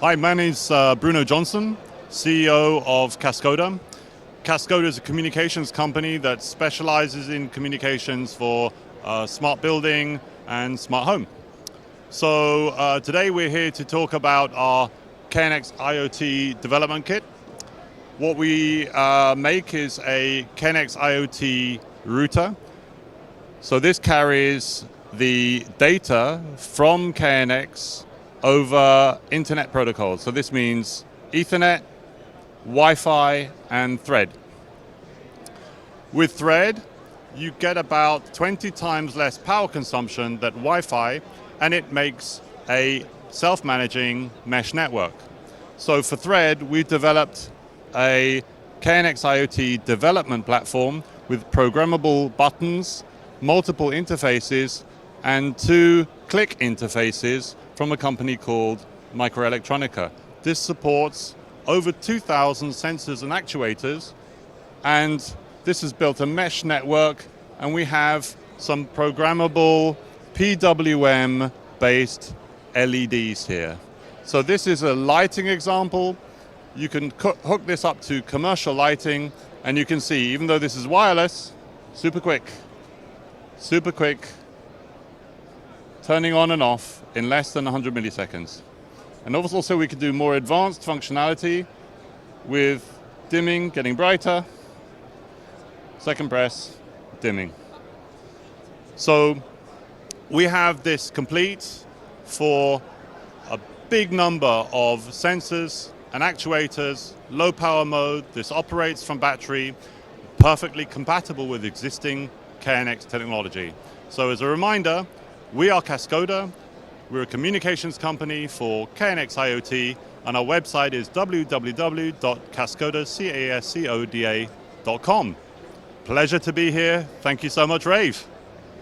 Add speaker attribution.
Speaker 1: Hi, my name's Bruno Johnson, CEO of Cascoda. Cascoda is a communications company that specializes in communications for smart building and smart home. So today we're here to talk about our KNX IoT development kit. What we make is a KNX IoT router. So this carries the data from KNX over internet protocols. So this means Ethernet, Wi-Fi, and Thread. With Thread, you get about 20 times less power consumption than Wi-Fi, and it makes a self-managing mesh network. So for Thread, we've developed a KNX IoT development platform with programmable buttons, multiple interfaces, and 2 click interfaces from a company called Microelectronica. This supports over 2,000 sensors and actuators, and this has built a mesh network, and we have some programmable PWM-based LEDs here. So this is a lighting example. You can hook this up to commercial lighting, and you can see, even though this is wireless, super quick, turning on and off in less than 100 milliseconds. And also we can do more advanced functionality with dimming, getting brighter, second press, dimming. So we have this complete for a big number of sensors and actuators, low power mode. This operates from battery, perfectly compatible with existing KNX technology. So as a reminder, we are Cascoda. We're a communications company for KNX IoT, and our website is www.cascoda.com. Pleasure to be here. Thank you so much, Rave.